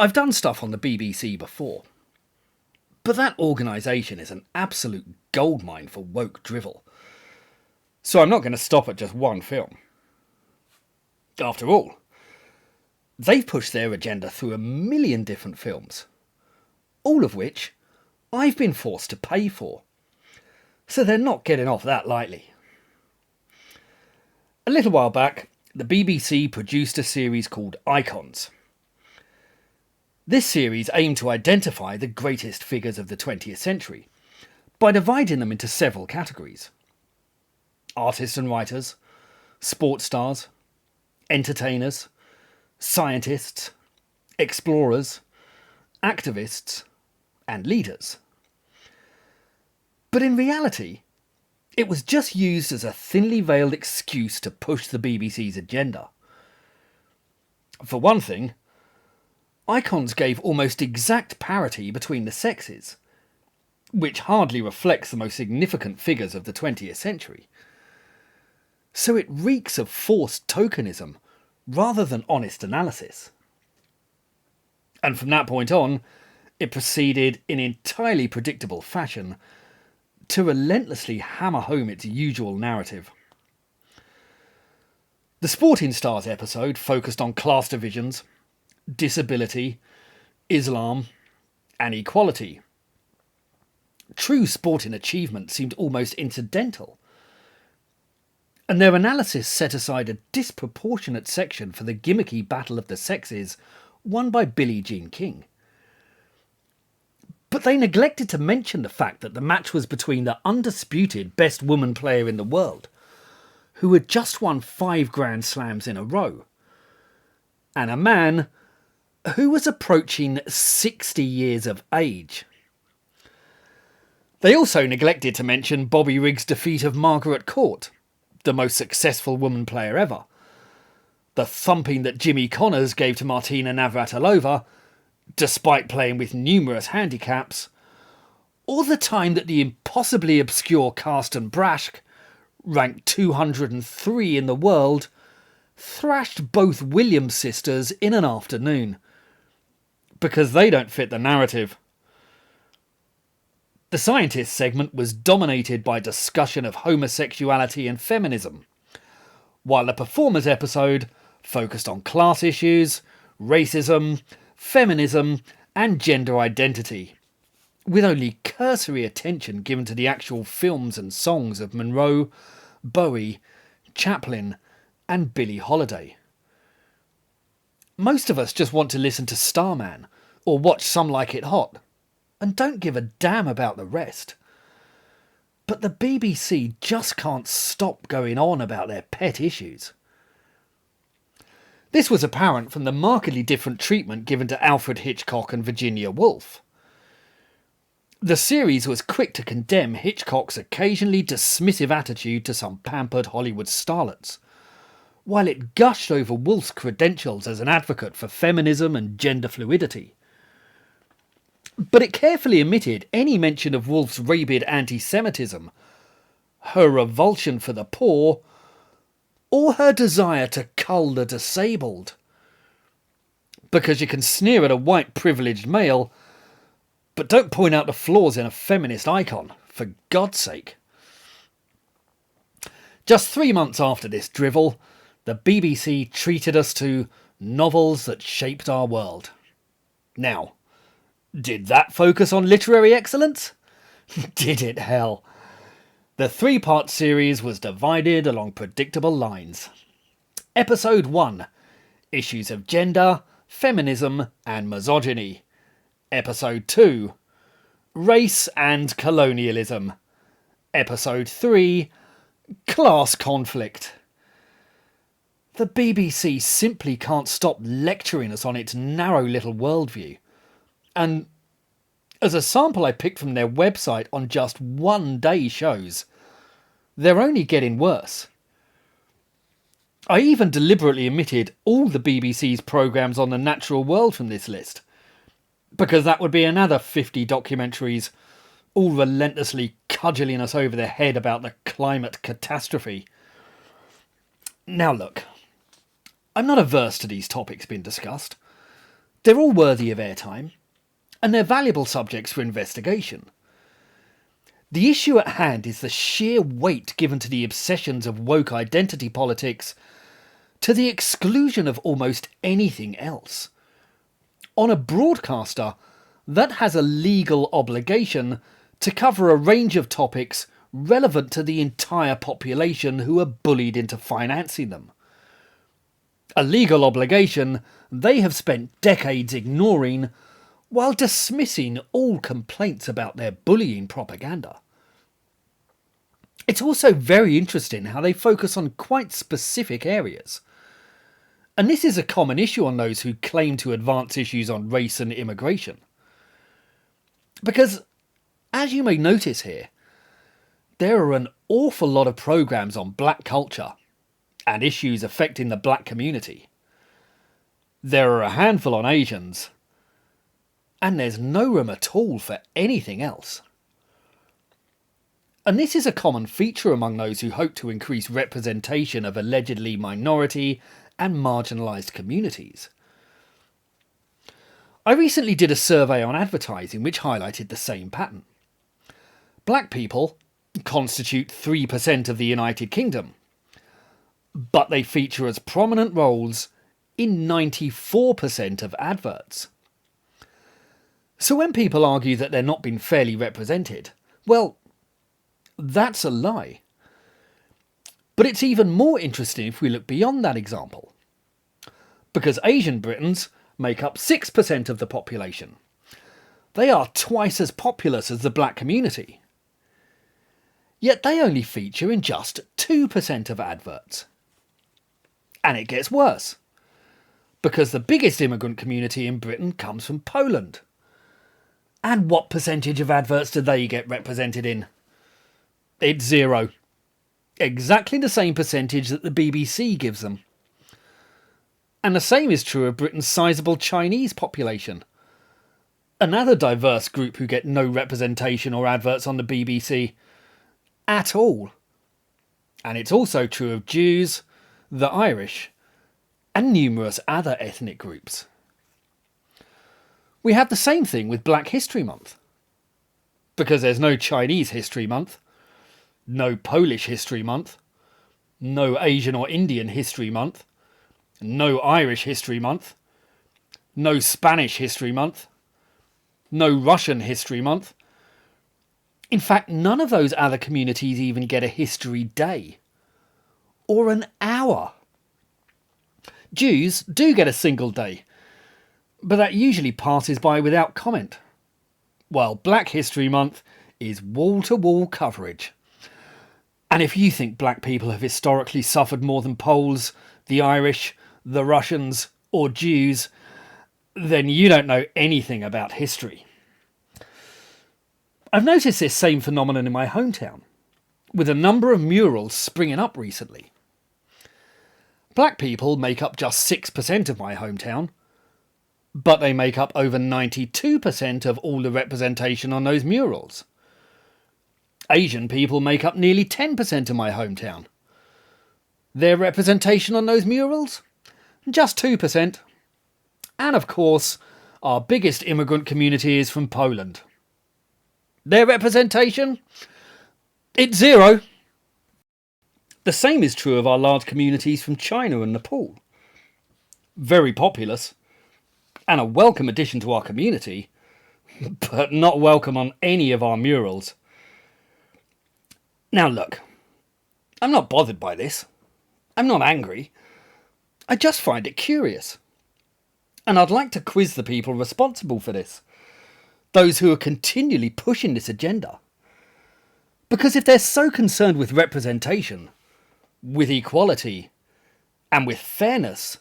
I've done stuff on the BBC before, but that organisation is an absolute goldmine for woke drivel. So I'm not going to stop at just one film. After all, they've pushed their agenda through a million different films, all of which I've been forced to pay for. So they're not getting off that lightly. A little while back, the BBC produced a series called Icons. This series aimed to identify the greatest figures of the 20th century by dividing them into several categories: artists and writers, sports stars, entertainers, scientists, explorers, activists, and leaders. But in reality, it was just used as a thinly veiled excuse to push the BBC's agenda. For one thing, Icons gave almost exact parity between the sexes, which hardly reflects the most significant figures of the 20th century. So it reeks of forced tokenism rather than honest analysis. And from that point on, it proceeded in entirely predictable fashion to relentlessly hammer home its usual narrative. The Sporting Stars episode focused on class divisions, disability, Islam, and equality. True sporting achievement seemed almost incidental, and their analysis set aside a disproportionate section for the gimmicky battle of the sexes won by Billie Jean King. But they neglected to mention the fact that the match was between the undisputed best woman player in the world, who had just won 5 Grand Slams in a row, and a man who was approaching 60 years of age. They also neglected to mention Bobby Riggs' defeat of Margaret Court, the most successful woman player ever, the thumping that Jimmy Connors gave to Martina Navratilova, despite playing with numerous handicaps, or the time that the impossibly obscure Karsten Brasch, ranked 203 in the world, thrashed both Williams sisters in an afternoon, because they don't fit the narrative. The scientist segment was dominated by discussion of homosexuality and feminism, while the performers episode focused on class issues, racism, feminism, and gender identity, with only cursory attention given to the actual films and songs of Monroe, Bowie, Chaplin, and Billie Holiday. Most of us just want to listen to Starman or watch Some Like It Hot, and don't give a damn about the rest. But the BBC just can't stop going on about their pet issues. This was apparent from the markedly different treatment given to Alfred Hitchcock and Virginia Woolf. The series was quick to condemn Hitchcock's occasionally dismissive attitude to some pampered Hollywood starlets, while it gushed over Woolf's credentials as an advocate for feminism and gender fluidity. But it carefully omitted any mention of Woolf's rabid anti-Semitism, her revulsion for the poor, or her desire to cull the disabled. Because you can sneer at a white privileged male, but don't point out the flaws in a feminist icon, for God's sake. Just 3 months after this drivel, the BBC treated us to Novels That Shaped Our World. Now, did that focus on literary excellence? Did it hell. The 3-part series was divided along predictable lines. Episode 1, Issues of Gender, Feminism and Misogyny. Episode 2, Race and Colonialism. Episode 3, Class Conflict. The BBC simply can't stop lecturing us on its narrow little worldview. And as a sample I picked from their website on just one-day shows, they're only getting worse. I even deliberately omitted all the BBC's programmes on the natural world from this list, because that would be another 50 documentaries, all relentlessly cudgelling us over the head about the climate catastrophe. Now look, I'm not averse to these topics being discussed, They're all worthy of airtime, and they're valuable subjects for investigation. The issue at hand is the sheer weight given to the obsessions of woke identity politics to the exclusion of almost anything else. On a broadcaster that has a legal obligation to cover a range of topics relevant to the entire population who are bullied into financing them. A legal obligation they have spent decades ignoring while dismissing all complaints about their bullying propaganda. It's also very interesting how they focus on quite specific areas. And this is a common issue on those who claim to advance issues on race and immigration. Because, as you may notice here, there are an awful lot of programs on black culture and issues affecting the black community. There are a handful on Asians, and there's no room at all for anything else. And this is a common feature among those who hope to increase representation of allegedly minority and marginalised communities. I recently did a survey on advertising which highlighted the same pattern. Black people constitute 3% of the United Kingdom, but they feature as prominent roles in 94% of adverts. So when people argue that they're not being fairly represented, well, that's a lie. But it's even more interesting if we look beyond that example. Because Asian Britons make up 6% of the population. They are twice as populous as the black community. Yet they only feature in just 2% of adverts. And it gets worse. Because the biggest immigrant community in Britain comes from Poland. And what percentage of adverts do they get represented in? It's 0. Exactly the same percentage that the BBC gives them. And the same is true of Britain's sizable Chinese population. Another diverse group who get no representation or adverts on the BBC at all. And it's also true of Jews, the Irish, and numerous other ethnic groups. We have the same thing with Black History Month. Because there's no Chinese History Month, no Polish History Month, no Asian or Indian History Month, no Irish History Month, no Spanish History Month, no Russian History Month. In fact, none of those other communities even get a History Day. Or an hour. Jews do get a single day, but that usually passes by without comment. While Black History Month is wall-to-wall coverage. And if you think black people have historically suffered more than Poles, the Irish, the Russians, or Jews, then you don't know anything about history. I've noticed this same phenomenon in my hometown, with a number of murals springing up recently. Black people make up just 6% of my hometown, but they make up over 92% of all the representation on those murals. Asian people make up nearly 10% of my hometown. Their representation on those murals? Just 2%. And of course, our biggest immigrant community is from Poland. Their representation? It's 0. The same is true of our large communities from China and Nepal. Very populous, and a welcome addition to our community, but not welcome on any of our murals. Now look, I'm not bothered by this. I'm not angry. I just find it curious. And I'd like to quiz the people responsible for this. Those who are continually pushing this agenda. Because if they're so concerned with representation, with equality, and with fairness,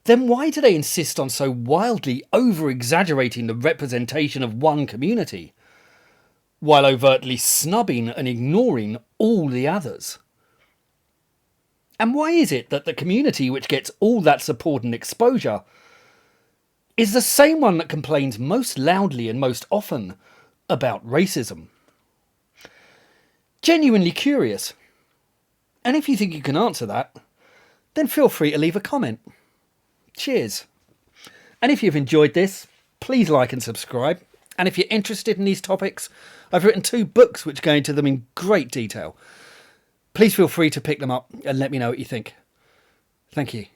then why do they insist on so wildly over-exaggerating the representation of one community, while overtly snubbing and ignoring all the others? And why is it that the community which gets all that support and exposure is the same one that complains most loudly and most often about racism? Genuinely curious. And if you think you can answer that, then feel free to leave a comment. Cheers. And if you've enjoyed this, please like and subscribe. And if you're interested in these topics, I've written 2 books which go into them in great detail. Please feel free to pick them up and let me know what you think. Thank you.